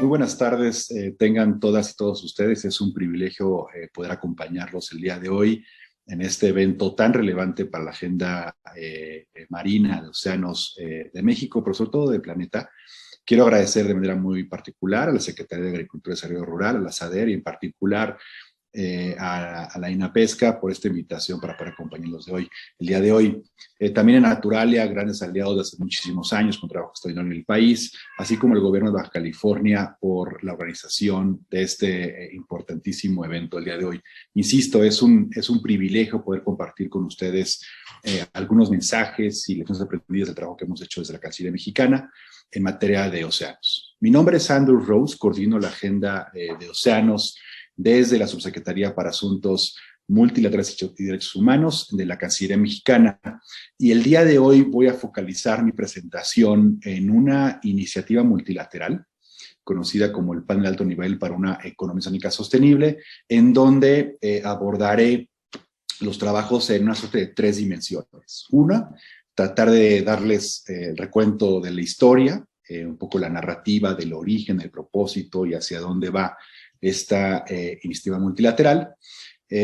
Muy buenas tardes, tengan todas y todos ustedes. Es un privilegio poder acompañarlos el día de hoy en este evento tan relevante para la agenda marina de océanos de México, pero sobre todo del planeta. Quiero agradecer de manera muy particular a la Secretaría de Agricultura y Desarrollo Rural, a la SADER y en particular a la INAPESCA por esta invitación para poder acompañarlos de hoy, el día de hoy. También en Naturalia, grandes aliados de hace muchísimos años con trabajo extraordinario en el país, así como el gobierno de Baja California por la organización de este importantísimo evento el día de hoy. Insisto, es un privilegio poder compartir con ustedes algunos mensajes y lecciones aprendidas del trabajo que hemos hecho desde la Cancillería mexicana en materia de océanos. Mi nombre es Andrew Rose, coordino la agenda de océanos desde la Subsecretaría para Asuntos Multilaterales y Derechos Humanos de la Cancillería mexicana. Y el día de hoy voy a focalizar mi presentación en una iniciativa multilateral conocida como el Panel de Alto Nivel para una Economía Oceánica Sostenible, en donde abordaré los trabajos en una suerte de tres dimensiones. Una, tratar de darles el recuento de la historia, un poco la narrativa del origen, el propósito y hacia dónde va esta iniciativa multilateral,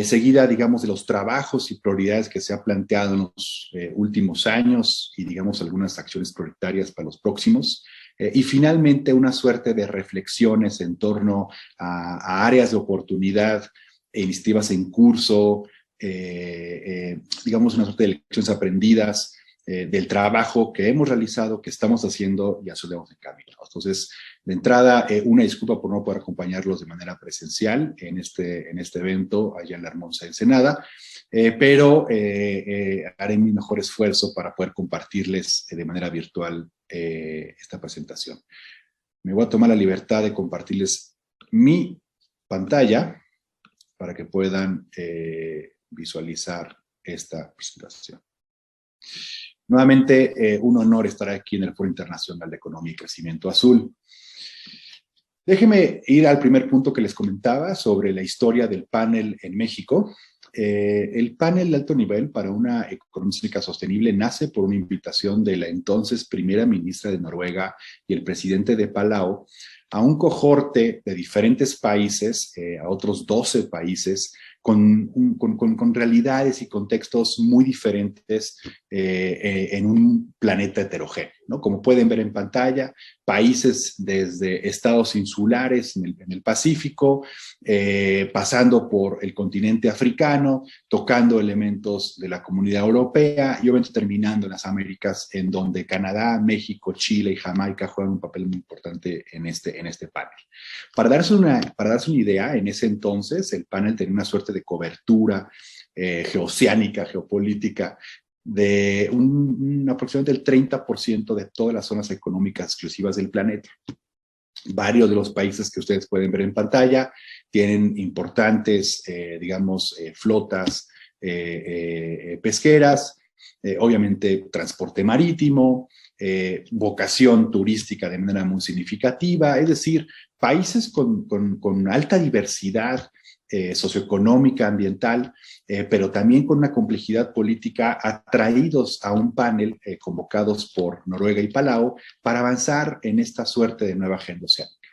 seguida, digamos, de los trabajos y prioridades que se ha planteado en los últimos años y, digamos, algunas acciones prioritarias para los próximos, y finalmente una suerte de reflexiones en torno a áreas de oportunidad e iniciativas en curso, digamos, una suerte de lecciones aprendidas del trabajo que hemos realizado, que estamos haciendo y a eso debemos encaminarnos. Entonces, de entrada, una disculpa por no poder acompañarlos de manera presencial en este evento allá en la hermosa Ensenada, pero haré mi mejor esfuerzo para poder compartirles de manera virtual esta presentación. Me voy a tomar la libertad de compartirles mi pantalla para que puedan visualizar esta presentación. Nuevamente, un honor estar aquí en el Foro Internacional de Economía y Crecimiento Azul. Déjenme ir al primer punto que les comentaba sobre la historia del panel en México. El panel de alto nivel para una economía oceánica sostenible nace por una invitación de la entonces primera ministra de Noruega y el presidente de Palau a un cohorte de diferentes países, a otros 12 países, con realidades y contextos muy diferentes en un planeta heterogéneo, ¿no? Como pueden ver en pantalla, países desde estados insulares en el Pacífico, pasando por el continente africano, tocando elementos de la Comunidad Europea y obviamente terminando en las Américas, en donde Canadá, México, Chile y Jamaica juegan un papel muy importante en este panel. Para darse una idea, en ese entonces el panel tenía una suerte de cobertura geoceánica, geopolítica, de aproximadamente el 30% de todas las zonas económicas exclusivas del planeta. Varios de los países que ustedes pueden ver en pantalla tienen importantes, flotas pesqueras, obviamente transporte marítimo, vocación turística de manera muy significativa, es decir, países con alta diversidad socioeconómica, ambiental, pero también con una complejidad política, atraídos a un panel convocados por Noruega y Palau para avanzar en esta suerte de nueva agenda oceánica.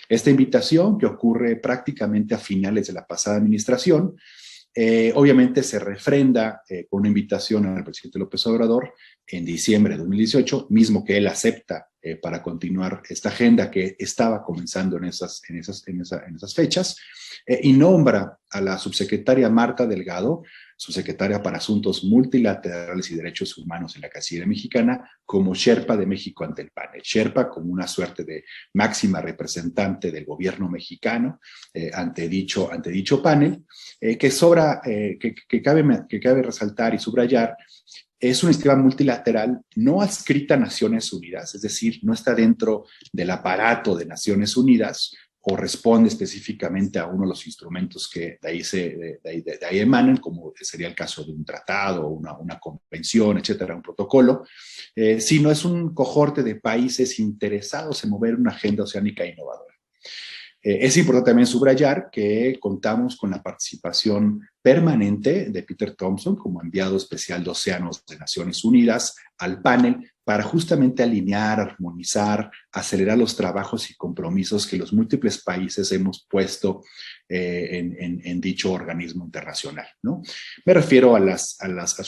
Esta invitación, que ocurre prácticamente a finales de la pasada administración, obviamente se refrenda con una invitación al presidente López Obrador en diciembre de 2018, mismo que él acepta para continuar esta agenda que estaba comenzando en esas fechas, y nombra a la subsecretaria Marta Delgado, subsecretaria para Asuntos Multilaterales y Derechos Humanos en la Cancillería mexicana, como Sherpa de México ante el panel. Sherpa como una suerte de máxima representante del gobierno mexicano ante dicho panel, que cabe resaltar y subrayar. Es una iniciativa multilateral no adscrita a Naciones Unidas, es decir, no está dentro del aparato de Naciones Unidas o responde específicamente a uno de los instrumentos que de ahí emanan, como sería el caso de un tratado, una convención, etcétera, un protocolo, sino es un cohorte de países interesados en mover una agenda oceánica innovadora. Es importante también subrayar que contamos con la participación permanente de Peter Thompson como enviado especial de Océanos de Naciones Unidas al panel para justamente alinear, armonizar, acelerar los trabajos y compromisos que los múltiples países hemos puesto en dicho organismo internacional, ¿no? Me refiero a los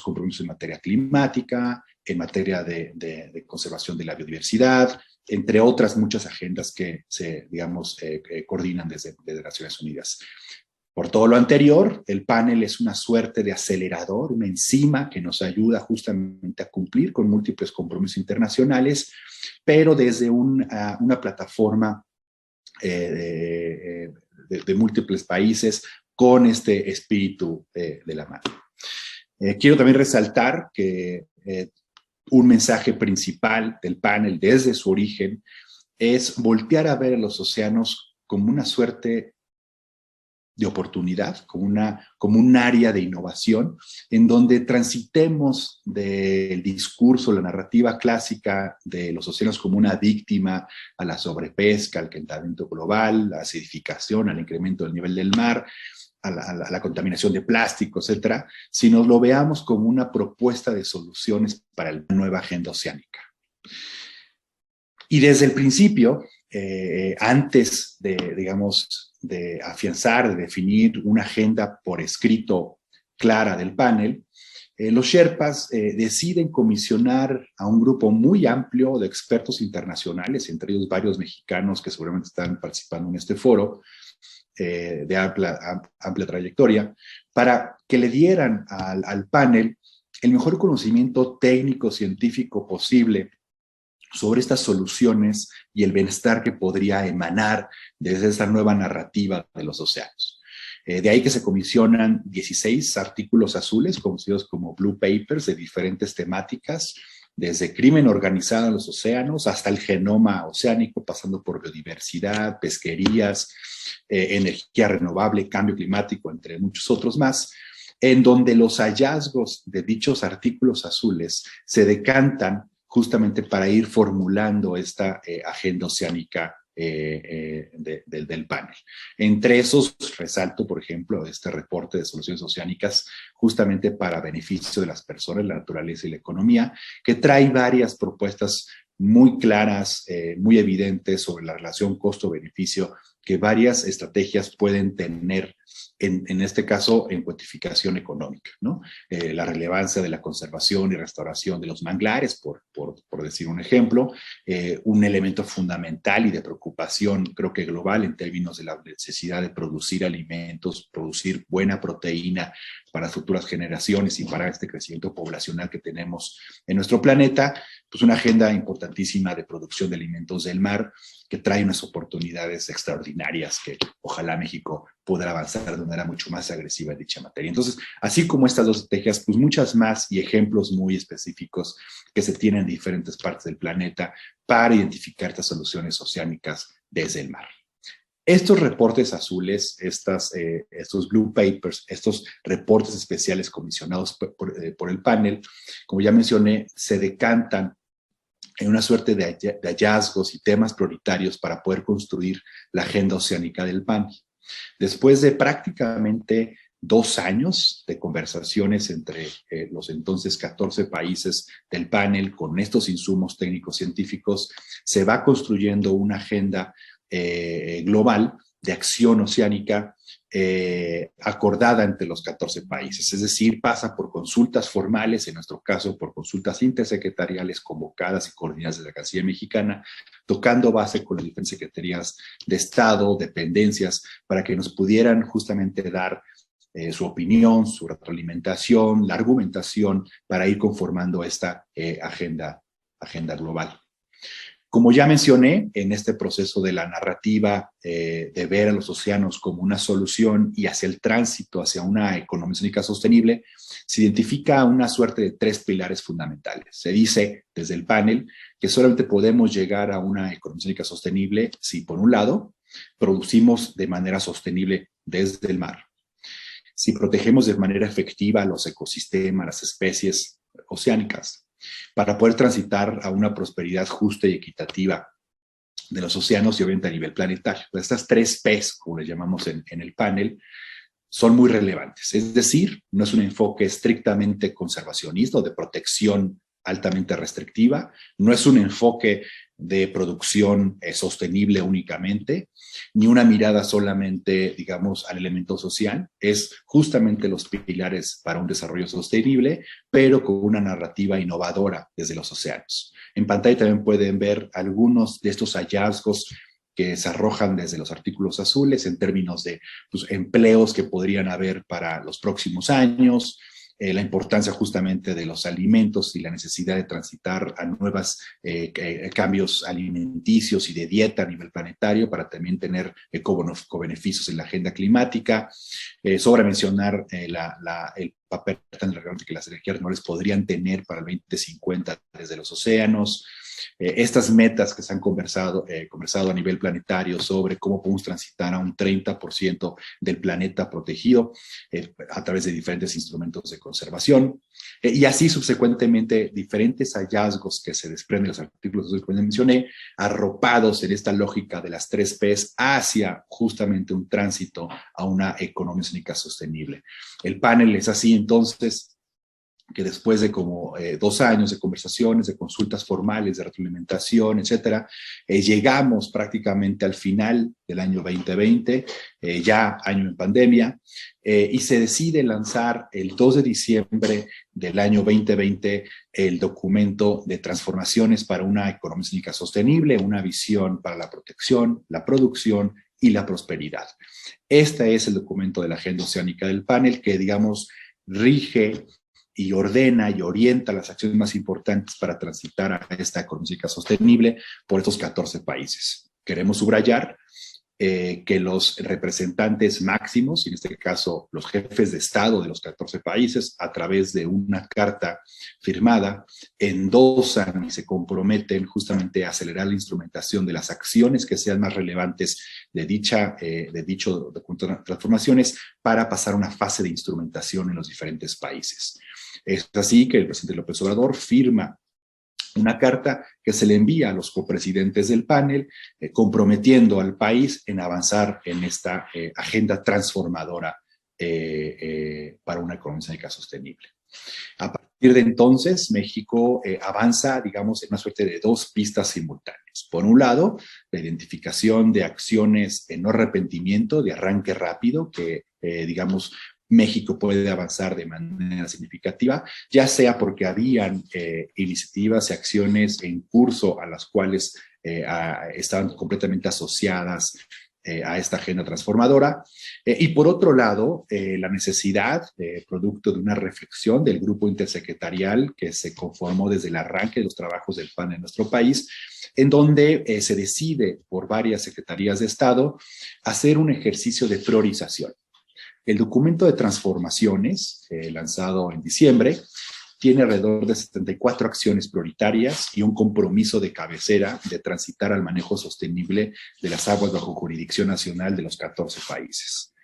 compromisos en materia climática, en materia de conservación de la biodiversidad, entre otras muchas agendas que se, digamos, coordinan desde Naciones Unidas. Por todo lo anterior, el panel es una suerte de acelerador, una enzima que nos ayuda justamente a cumplir con múltiples compromisos internacionales, pero desde una plataforma de múltiples países con este espíritu de la mano. Quiero también resaltar que un mensaje principal del panel desde su origen es voltear a ver a los océanos como una suerte de oportunidad, como un área de innovación, en donde transitemos del discurso, la narrativa clásica de los océanos como una víctima a la sobrepesca, al calentamiento global, a la acidificación, al incremento del nivel del mar, a la contaminación de plástico, etcétera, sino lo veamos como una propuesta de soluciones para la nueva agenda oceánica. Y desde el principio, antes de, digamos, de afianzar, de definir una agenda por escrito clara del panel, los Sherpas deciden comisionar a un grupo muy amplio de expertos internacionales, entre ellos varios mexicanos que seguramente están participando en este foro, de amplia trayectoria, para que le dieran al panel el mejor conocimiento técnico, científico posible sobre estas soluciones y el bienestar que podría emanar desde esta nueva narrativa de los océanos. De ahí que se comisionan 16 artículos azules, conocidos como Blue Papers, de diferentes temáticas, desde crimen organizado en los océanos hasta el genoma oceánico, pasando por biodiversidad, pesquerías, energía renovable, cambio climático, entre muchos otros más, en donde los hallazgos de dichos artículos azules se decantan justamente para ir formulando esta agenda oceánica del panel. Entre esos resalto, por ejemplo, este reporte de soluciones oceánicas justamente para beneficio de las personas, la naturaleza y la economía, que trae varias propuestas muy claras, muy evidentes sobre la relación costo-beneficio que varias estrategias pueden tener, en este caso, en cuantificación económica, ¿no? La relevancia de la conservación y restauración de los manglares, por decir un ejemplo, un elemento fundamental y de preocupación, creo que global, en términos de la necesidad de producir alimentos, producir buena proteína para futuras generaciones y para este crecimiento poblacional que tenemos en nuestro planeta, pues una agenda importantísima de producción de alimentos del mar, que trae unas oportunidades extraordinarias que ojalá México podrá avanzar de una manera mucho más agresiva en dicha materia. Entonces, así como estas dos estrategias, pues muchas más y ejemplos muy específicos que se tienen en diferentes partes del planeta para identificar estas soluciones oceánicas desde el mar. Estos reportes azules, estos Blue Papers, estos reportes especiales comisionados por el panel, como ya mencioné, se decantan en una suerte de hallazgos y temas prioritarios para poder construir la agenda oceánica del panel. Después de prácticamente 2 años de conversaciones entre los entonces 14 países del panel con estos insumos técnicos científicos, se va construyendo una agenda global de acción oceánica acordada entre los 14 países, es decir, pasa por consultas formales, en nuestro caso por consultas intersecretariales convocadas y coordinadas desde la Cancillería mexicana, tocando base con las diferentes secretarías de Estado, dependencias, para que nos pudieran justamente dar su opinión, su retroalimentación, la argumentación para ir conformando esta agenda global. Como ya mencioné, en este proceso de la narrativa de ver a los océanos como una solución y hacia el tránsito hacia una economía oceánica sostenible, se identifica una suerte de 3 pilares fundamentales. Se dice desde el panel que solamente podemos llegar a una economía oceánica sostenible si, por un lado, producimos de manera sostenible desde el mar, si protegemos de manera efectiva los ecosistemas, las especies oceánicas, para poder transitar a una prosperidad justa y equitativa de los océanos y obviamente a nivel planetario. Estas 3 P's, como les llamamos en el panel, son muy relevantes. Es decir, no es un enfoque estrictamente conservacionista o de protección altamente restrictiva, no es un enfoque de producción sostenible únicamente, ni una mirada solamente, digamos, al elemento social, es justamente los pilares para un desarrollo sostenible, pero con una narrativa innovadora desde los océanos. En pantalla también pueden ver algunos de estos hallazgos que se arrojan desde los artículos azules en términos de pues, empleos que podrían haber para los próximos años, la importancia justamente de los alimentos y la necesidad de transitar a nuevos cambios alimenticios y de dieta a nivel planetario para también tener co-beneficios en la agenda climática. Sobra mencionar el papel tan relevante que las energías renovables podrían tener para el 2050 desde los océanos. Estas metas que se han conversado a nivel planetario sobre cómo podemos transitar a un 30% del planeta protegido a través de diferentes instrumentos de conservación. Y así subsecuentemente diferentes hallazgos que se desprenden de los artículos que mencioné, arropados en esta lógica de las 3 Ps hacia justamente un tránsito a una economía oceánica sostenible. El panel es así entonces que después de como 2 años de conversaciones, de consultas formales, de retroalimentación, etcétera, llegamos prácticamente al final del año 2020, ya año en pandemia, y se decide lanzar el 2 de diciembre del año 2020 el documento de transformaciones para una economía oceánica sostenible, una visión para la protección, la producción y la prosperidad. Este es el documento de la Agenda Oceánica del panel que, digamos, rige y ordena y orienta las acciones más importantes para transitar a esta economía sostenible por estos 14 países. Queremos subrayar que los representantes máximos, y en este caso los jefes de Estado de los 14 países, a través de una carta firmada, endosan y se comprometen justamente a acelerar la instrumentación de las acciones que sean más relevantes de dicho documento de transformaciones para pasar a una fase de instrumentación en los diferentes países. Es así que el presidente López Obrador firma una carta que se le envía a los copresidentes del panel, comprometiendo al país en avanzar en esta agenda transformadora para una economía oceánica sostenible. A partir de entonces, México avanza, digamos, en una suerte de 2 pistas simultáneas. Por un lado, la identificación de acciones de no arrepentimiento, de arranque rápido, que, digamos, México puede avanzar de manera significativa, ya sea porque habían iniciativas y acciones en curso a las cuales estaban completamente asociadas a esta agenda transformadora. Y por otro lado, la necesidad, producto de una reflexión del grupo intersecretarial que se conformó desde el arranque de los trabajos del PAN en nuestro país, en donde se decide por varias secretarías de Estado hacer un ejercicio de priorización. El documento de transformaciones, lanzado en diciembre, tiene alrededor de 74 acciones prioritarias y un compromiso de cabecera de transitar al manejo sostenible de las aguas bajo jurisdicción nacional de los 14 países.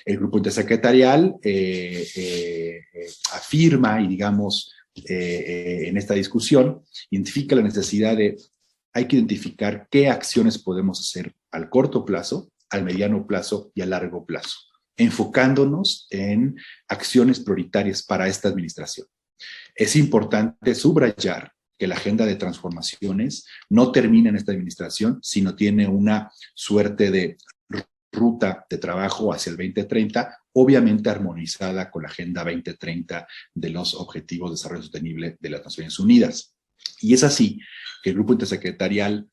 El grupo intersecretarial afirma y, digamos, en esta discusión, identifica la necesidad de, hay que identificar qué acciones podemos hacer al corto plazo, al mediano plazo y a largo plazo, enfocándonos en acciones prioritarias para esta administración. Es importante subrayar que la agenda de transformaciones no termina en esta administración, sino tiene una suerte de ruta de trabajo hacia el 2030, obviamente armonizada con la Agenda 2030 de los Objetivos de Desarrollo Sostenible de las Naciones Unidas. Y es así que el grupo intersecretarial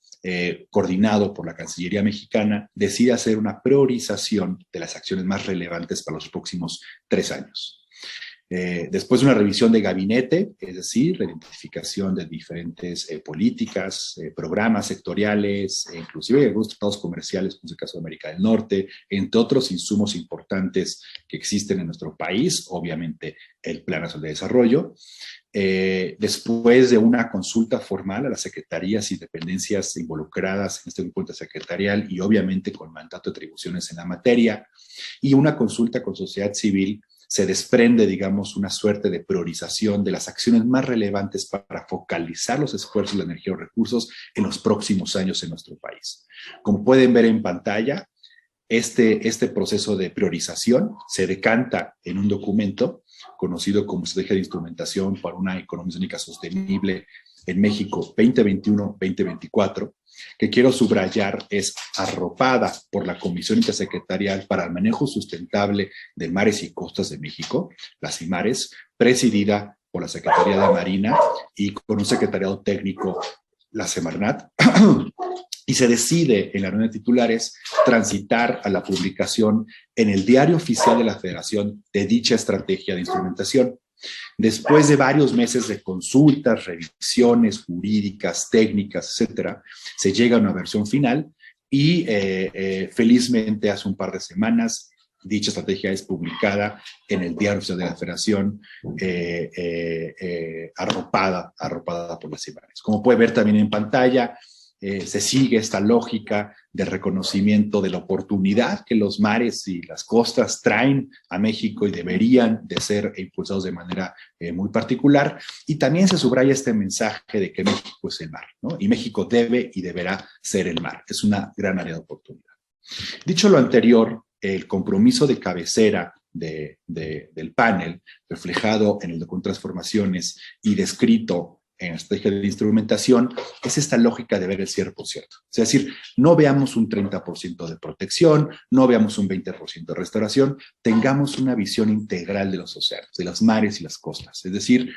coordinado por la Cancillería mexicana, decide hacer una priorización de las acciones más relevantes para los próximos 3 años. Después de una revisión de gabinete, es decir, la identificación de diferentes políticas, programas sectoriales, inclusive algunos tratados comerciales, como es el caso de América del Norte, entre otros insumos importantes que existen en nuestro país, obviamente el Plan Nacional de Desarrollo. Después de una consulta formal a las secretarías y dependencias involucradas en este grupo intersecretarial y obviamente con mandato de atribuciones en la materia, y una consulta con sociedad civil, se desprende, digamos, una suerte de priorización de las acciones más relevantes para focalizar los esfuerzos de la energía y los recursos en los próximos años en nuestro país. Como pueden ver en pantalla, este proceso de priorización se decanta en un documento conocido como Estrategia de Instrumentación para una Economía Oceánica Sostenible en México 2021-2024, que quiero subrayar es arropada por la Comisión Intersecretarial para el Manejo Sustentable de Mares y Costas de México, la CIMARES, presidida por la Secretaría de Marina y con un secretariado técnico, la Semarnat, y se decide en la reunión de titulares transitar a la publicación en el Diario Oficial de la Federación de dicha estrategia de instrumentación. Después de varios meses de consultas, revisiones jurídicas, técnicas, etcétera, se llega a una versión final y felizmente hace un par de semanas dicha estrategia es publicada en el Diario Oficial de la Federación, arropada por las CIMARES. Como puede ver también en pantalla, se sigue esta lógica de reconocimiento de la oportunidad que los mares y las costas traen a México y deberían de ser impulsados de manera muy particular. Y también se subraya este mensaje de que México es el mar, ¿no? Y México debe y deberá ser el mar. Es una gran área de oportunidad. Dicho lo anterior, el compromiso de cabecera del panel, reflejado en el documento de transformaciones y descrito en la estrategia de instrumentación, es esta lógica de ver el cierre por cierto. Es decir, no veamos un 30% de protección, no veamos un 20% de restauración, tengamos una visión integral de los océanos, de los mares y las costas. Es decir,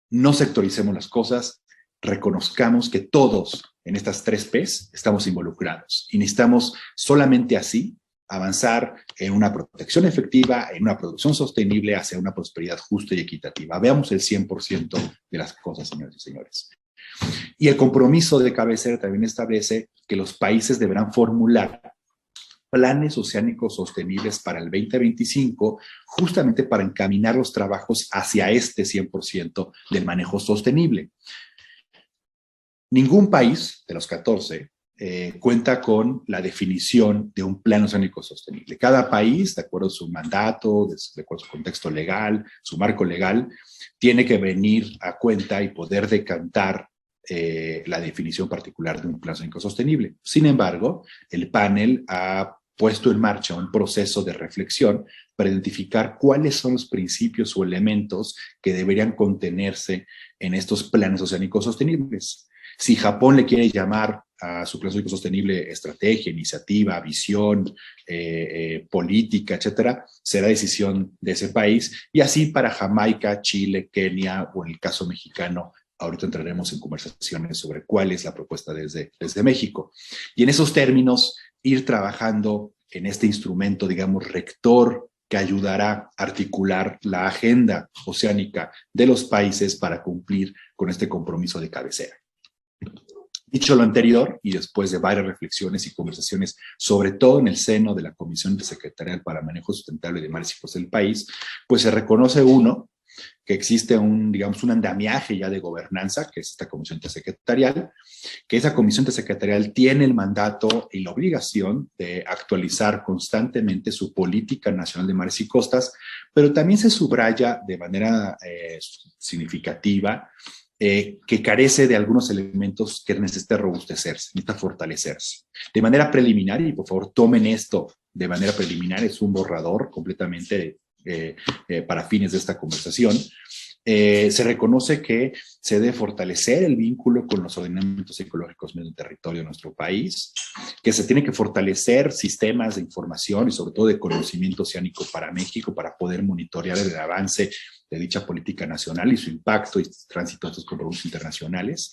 no sectoricemos las cosas, reconozcamos que todos en estas 3 P's estamos involucrados y necesitamos solamente así avanzar en una protección efectiva, en una producción sostenible hacia una prosperidad justa y equitativa. Veamos el 100% de las cosas, señores y señores. Y el compromiso de cabecera también establece que los países deberán formular planes oceánicos sostenibles para el 2025, justamente para encaminar los trabajos hacia este 100% del manejo sostenible. Ningún país de los 14 cuenta con la definición de un plan oceánico sostenible. Cada país, de acuerdo a su mandato, de acuerdo a su contexto legal, su marco legal, tiene que venir a cuenta y poder decantar la definición particular de un plan oceánico sostenible. Sin embargo, el panel ha puesto en marcha un proceso de reflexión para identificar cuáles son los principios o elementos que deberían contenerse en estos planes oceánicos sostenibles. Si Japón le quiere llamar a su plan oceánico sostenible estrategia, iniciativa, visión, política, etcétera, será decisión de ese país. Y así para Jamaica, Chile, Kenia o en el caso mexicano, ahorita entraremos en conversaciones sobre cuál es la propuesta desde México. Y en esos términos, ir trabajando en este instrumento, digamos, rector, que ayudará a articular la agenda oceánica de los países para cumplir con este compromiso de cabecera. Dicho lo anterior, y después de varias reflexiones y conversaciones, sobre todo en el seno de la Comisión Intersecretarial para Manejo Sustentable de Mares y Costas del país, pues se reconoce que existe un andamiaje ya de gobernanza, que es esta comisión intersecretarial, que esa comisión intersecretarial tiene el mandato y la obligación de actualizar constantemente su política nacional de mares y costas, pero también se subraya de manera significativa que carece de algunos elementos que necesita robustecerse, necesita fortalecerse. De manera preliminar, y por favor tomen esto de manera preliminar, es un borrador completamente para fines de esta conversación, se reconoce que se debe fortalecer el vínculo con los ordenamientos ecológicos del territorio de nuestro país, que se tiene que fortalecer sistemas de información y sobre todo de conocimiento oceánico para México para poder monitorear el avance de dicha política nacional y su impacto y tránsito a estos compromisos internacionales.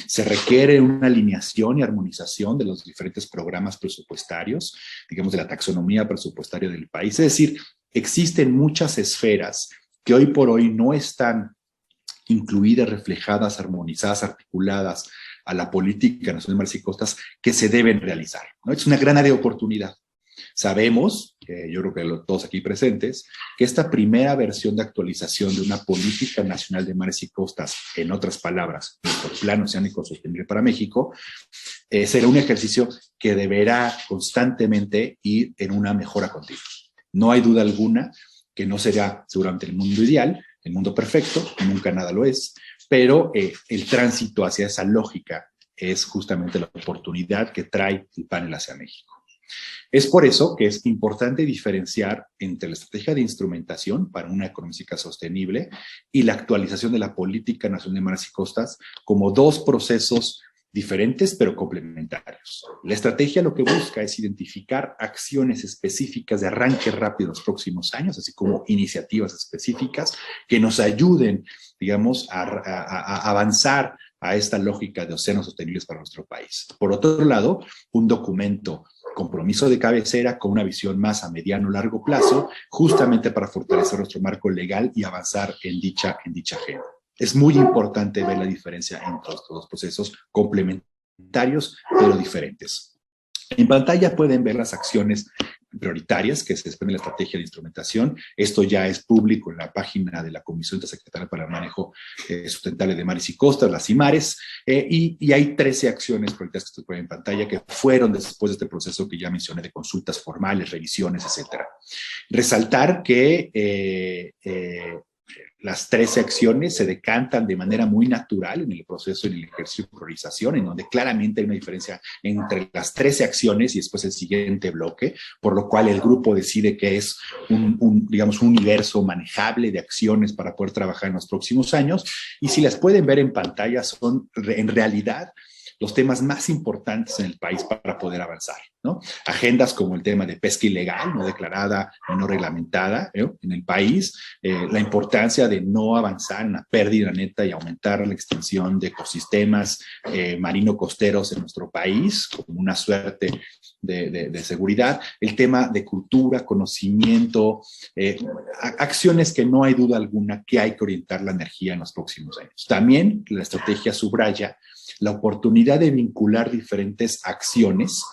Se requiere una alineación y armonización de los diferentes programas presupuestarios, digamos de la taxonomía presupuestaria del país. Es decir, existen muchas esferas que hoy por hoy no están incluidas, reflejadas, armonizadas, articuladas a la política nacional de mares y costas que se deben realizar, ¿no? Es una gran área de oportunidad. Sabemos, yo creo que todos aquí presentes, que esta primera versión de actualización de una política nacional de mares y costas, en otras palabras, nuestro Plan Oceánico Sostenible para México, será un ejercicio que deberá constantemente ir en una mejora continua. No hay duda alguna que no será seguramente el mundo ideal, el mundo perfecto, nunca nada lo es, pero el tránsito hacia esa lógica es justamente la oportunidad que trae el panel hacia México. Es por eso que es importante diferenciar entre la estrategia de instrumentación para una económica sostenible y la actualización de la Política Nacional de Mares y Costas como dos procesos diferentes pero complementarios. La estrategia lo que busca es identificar acciones específicas de arranque rápido en los próximos años, así como iniciativas específicas que nos ayuden, digamos, a avanzar a esta lógica de océanos sostenibles para nuestro país. Por otro lado, un documento compromiso de cabecera con una visión más a mediano o largo plazo, justamente para fortalecer nuestro marco legal y avanzar en dicha agenda. Es muy importante ver la diferencia entre estos dos procesos complementarios, pero diferentes. En pantalla pueden ver las acciones prioritarias que se desprende de la estrategia de instrumentación. Esto ya es público en la página de la Comisión Intersecretarial para el Manejo Sustentable de Mares y Costas, las CIMARES, y hay 13 acciones prioritarias que se ponen en pantalla que fueron después de este proceso que ya mencioné de consultas formales, revisiones, etcétera. Resaltar que las 13 acciones se decantan de manera muy natural en el proceso, en el ejercicio de priorización, en donde claramente hay una diferencia entre las 13 acciones y después el siguiente bloque, por lo cual el grupo decide que es digamos, un universo manejable de acciones para poder trabajar en los próximos años. Y si las pueden ver en pantalla, son en realidad los temas más importantes en el país para poder avanzar, ¿no? Agendas como el tema de pesca ilegal, no declarada y no reglamentada, en el país, la importancia de no avanzar en la pérdida neta y aumentar la extensión de ecosistemas marino-costeros en nuestro país, como una suerte de seguridad, el tema de cultura, conocimiento, acciones que no hay duda alguna que hay que orientar la energía en los próximos años. También la estrategia subraya la oportunidad de vincular diferentes acciones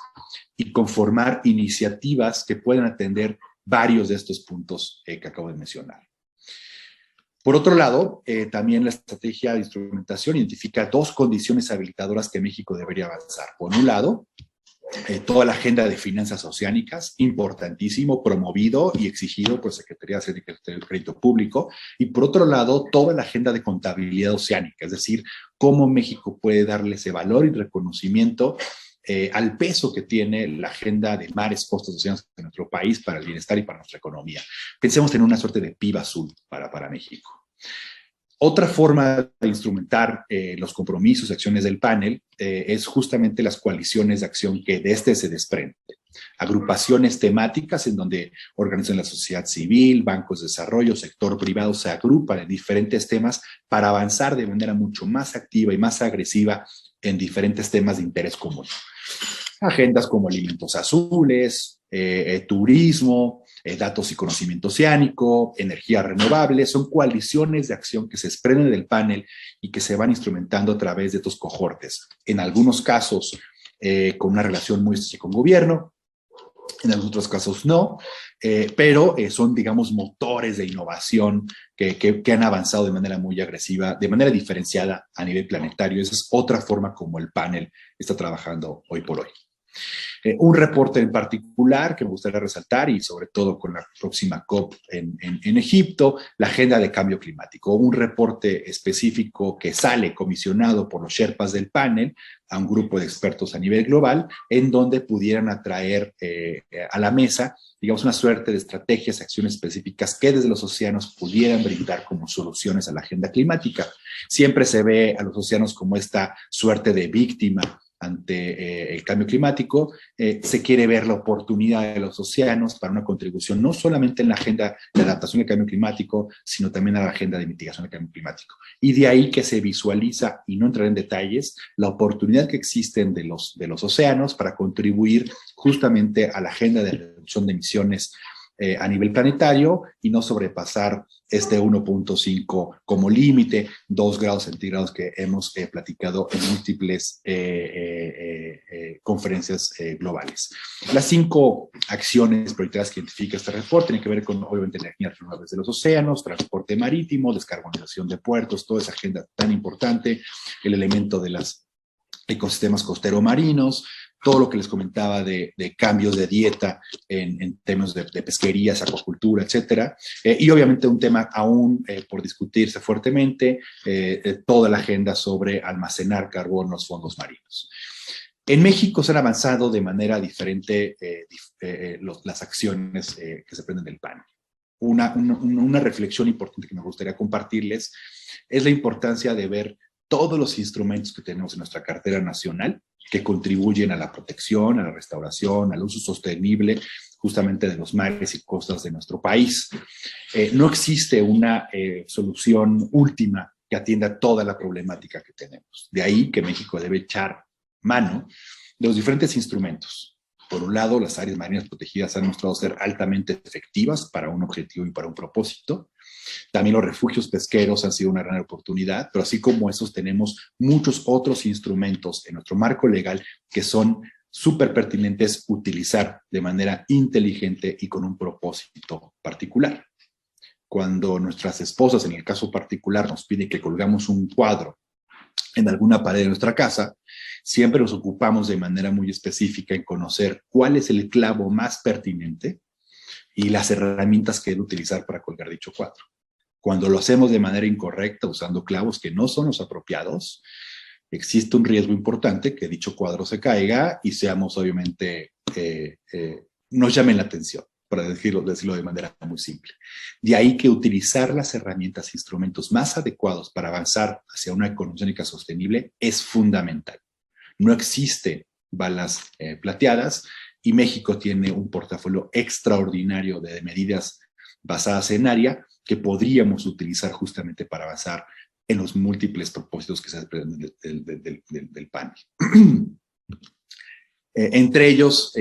y conformar iniciativas que puedan atender varios de estos puntos que acabo de mencionar. Por otro lado, también la estrategia de instrumentación identifica dos condiciones habilitadoras que México debería avanzar. Por un lado, toda la agenda de finanzas oceánicas, importantísimo, promovido y exigido por Secretaría de Crédito Público, y por otro lado, toda la agenda de contabilidad oceánica, es decir, cómo México puede darle ese valor y reconocimiento al peso que tiene la agenda de mares, costas, océanos de nuestro país para el bienestar y para nuestra economía. Pensemos en una suerte de PIB azul para México. Otra forma de instrumentar los compromisos y acciones del panel es justamente las coaliciones de acción que de este se desprenden. Agrupaciones temáticas en donde organizan la sociedad civil, bancos de desarrollo, sector privado se agrupan en diferentes temas para avanzar de manera mucho más activa y más agresiva en diferentes temas de interés común. Agendas como alimentos azules, turismo, datos y conocimiento oceánico, energía renovable, son coaliciones de acción que se desprenden del panel y que se van instrumentando a través de estos cohortes. En algunos casos, con una relación muy estrecha con gobierno, en algunos otros casos no, pero son, digamos, motores de innovación que han avanzado de manera muy agresiva, de manera diferenciada a nivel planetario. Esa es otra forma como el panel está trabajando hoy por hoy. Un reporte en particular que me gustaría resaltar, y sobre todo con la próxima COP en Egipto, la agenda de cambio climático. Un reporte específico que sale comisionado por los Sherpas del panel a un grupo de expertos a nivel global, en donde pudieran atraer a la mesa, digamos, una suerte de estrategias, acciones específicas que desde los océanos pudieran brindar como soluciones a la agenda climática. Siempre se ve a los océanos como esta suerte de víctima ante el cambio climático. Se quiere ver la oportunidad de los océanos para una contribución no solamente en la agenda de adaptación al cambio climático, sino también a la agenda de mitigación del cambio climático. Y de ahí que se visualiza, y no entraré en detalles, la oportunidad que existen de los océanos para contribuir justamente a la agenda de reducción de emisiones a nivel planetario y no sobrepasar este 1.5 como límite, 2 grados centígrados que hemos platicado en múltiples conferencias globales. Las 5 acciones prioritarias que identifica este reporte tienen que ver con, obviamente, energías renovables de los océanos, transporte marítimo, descarbonización de puertos, toda esa agenda tan importante, el elemento de los ecosistemas costero-marinos, todo lo que les comentaba de cambios de dieta en temas de pesquerías, acuacultura, etcétera. Y obviamente un tema aún por discutirse fuertemente, toda la agenda sobre almacenar carbono en los fondos marinos. En México se han avanzado de manera diferente las acciones que se prenden del PAN. Una reflexión importante que me gustaría compartirles es la importancia de ver todos los instrumentos que tenemos en nuestra cartera nacional que contribuyen a la protección, a la restauración, al uso sostenible justamente de los mares y costas de nuestro país. No existe una solución última que atienda toda la problemática que tenemos. De ahí que México debe echar mano de los diferentes instrumentos. Por un lado, las áreas marinas protegidas han mostrado ser altamente efectivas para un objetivo y para un propósito. También los refugios pesqueros han sido una gran oportunidad, pero así como esos tenemos muchos otros instrumentos en nuestro marco legal que son súper pertinentes utilizar de manera inteligente y con un propósito particular. Cuando nuestras esposas, en el caso particular, nos piden que colgamos un cuadro en alguna pared de nuestra casa, siempre nos ocupamos de manera muy específica en conocer cuál es el clavo más pertinente y las herramientas que debe utilizar para colgar dicho cuadro. Cuando lo hacemos de manera incorrecta, usando clavos que no son los apropiados, existe un riesgo importante que dicho cuadro se caiga y seamos obviamente, nos llamen la atención, para decirlo de manera muy simple. De ahí que utilizar las herramientas e instrumentos más adecuados para avanzar hacia una económica sostenible es fundamental. No existe balas plateadas y México tiene un portafolio extraordinario de medidas basadas en área que podríamos utilizar justamente para avanzar en los múltiples propósitos que se desprenden del panel. Entre ellos,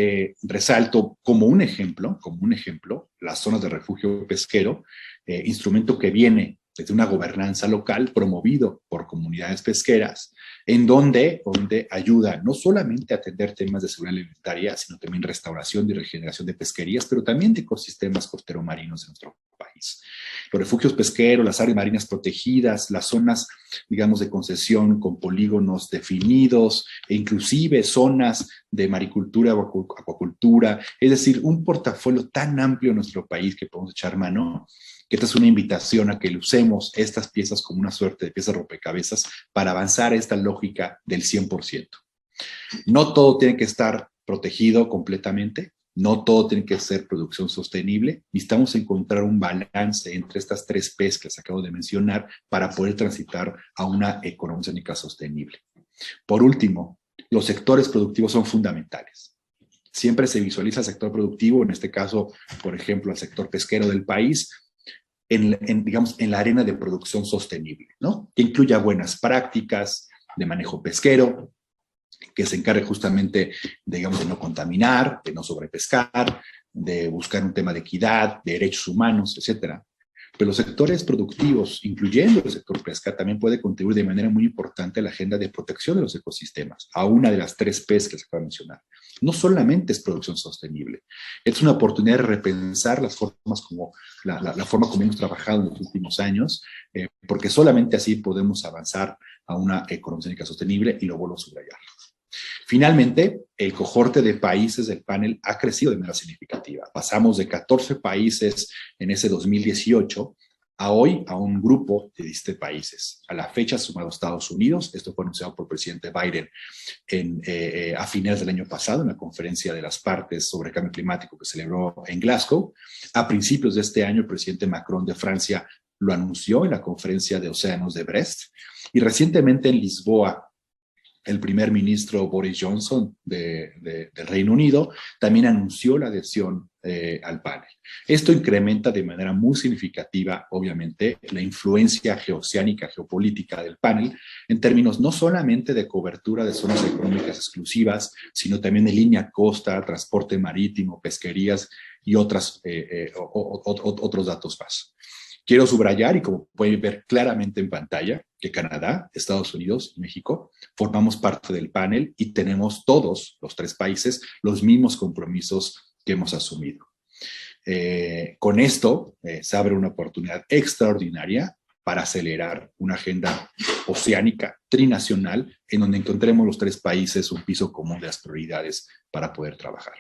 resalto como un ejemplo, las zonas de refugio pesquero, instrumento que viene desde una gobernanza local promovido por comunidades pesqueras, en donde ayuda no solamente a atender temas de seguridad alimentaria, sino también restauración y regeneración de pesquerías, pero también de ecosistemas costero-marinos de nuestro país. Los refugios pesqueros, las áreas marinas protegidas, las zonas, digamos, de concesión con polígonos definidos, e inclusive zonas de maricultura o acuacultura, es decir, un portafolio tan amplio en nuestro país que podemos echar mano, que esta es una invitación a que usemos estas piezas como una suerte de piezas rompecabezas para avanzar a esta lógica del 100%. No todo tiene que estar protegido completamente, no todo tiene que ser producción sostenible. Necesitamos encontrar un balance entre estas tres P's que les acabo de mencionar para poder transitar a una económica sostenible. Por último, los sectores productivos son fundamentales. Siempre se visualiza el sector productivo, en este caso, por ejemplo, el sector pesquero del país, digamos, en la arena de producción sostenible, ¿no? Que incluya buenas prácticas de manejo pesquero, que se encargue justamente, digamos, de no contaminar, de no sobrepescar, de buscar un tema de equidad, de derechos humanos, etcétera. Pero los sectores productivos, incluyendo el sector pesca, también puede contribuir de manera muy importante a la agenda de protección de los ecosistemas, a una de las tres P's que se acaba de mencionar. No solamente es producción sostenible, es una oportunidad de repensar las formas como, la forma como hemos trabajado en los últimos años, porque solamente así podemos avanzar a una económica sostenible, y lo vuelvo a subrayar. Finalmente, el cohorte de países del panel ha crecido de manera significativa. Pasamos de 14 países en ese 2018 a hoy a un grupo de 17 países. A la fecha sumado Estados Unidos, esto fue anunciado por el presidente Biden a finales del año pasado en la conferencia de las partes sobre cambio climático que celebró en Glasgow. A principios de este año, el presidente Macron de Francia lo anunció en la conferencia de océanos de Brest, y recientemente en Lisboa, el primer ministro Boris Johnson del Reino Unido también anunció la adhesión al panel. Esto incrementa de manera muy significativa, obviamente, la influencia geoceánica, geopolítica del panel, en términos no solamente de cobertura de zonas económicas exclusivas, sino también de línea costa, transporte marítimo, pesquerías y otros datos más. Quiero subrayar, y como pueden ver claramente en pantalla, que Canadá, Estados Unidos y México formamos parte del panel y tenemos todos los tres países los mismos compromisos que hemos asumido. Con esto se abre una oportunidad extraordinaria para acelerar una agenda oceánica trinacional en donde encontremos los tres países un piso común de las prioridades para poder trabajar.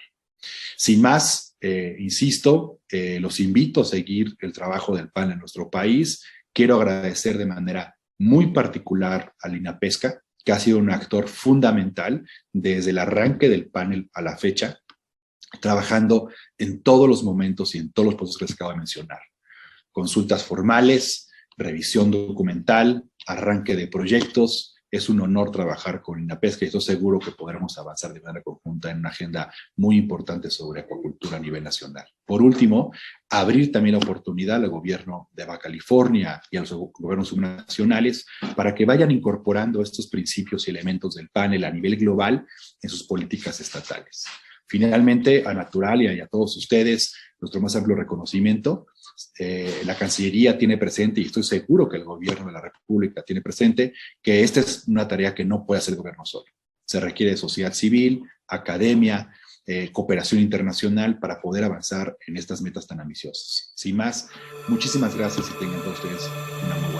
Sin más, insisto, los invito a seguir el trabajo del panel en nuestro país. Quiero agradecer de manera muy particular a Lina Pesca, que ha sido un actor fundamental desde el arranque del panel a la fecha, trabajando en todos los momentos y en todos los procesos que les acabo de mencionar. Consultas formales, revisión documental, arranque de proyectos. Es un honor trabajar con INAPESCA y estoy seguro que podremos avanzar de manera conjunta en una agenda muy importante sobre acuacultura a nivel nacional. Por último, abrir también la oportunidad al gobierno de Baja California y a los gobiernos subnacionales para que vayan incorporando estos principios y elementos del panel a nivel global en sus políticas estatales. Finalmente, a Naturalia y a todos ustedes, nuestro más amplio reconocimiento. La Cancillería tiene presente, y estoy seguro que el gobierno de la República tiene presente, que esta es una tarea que no puede hacer el gobierno solo. Se requiere de sociedad civil, academia, cooperación internacional para poder avanzar en estas metas tan ambiciosas. Sin más, muchísimas gracias y tengan todos ustedes una muy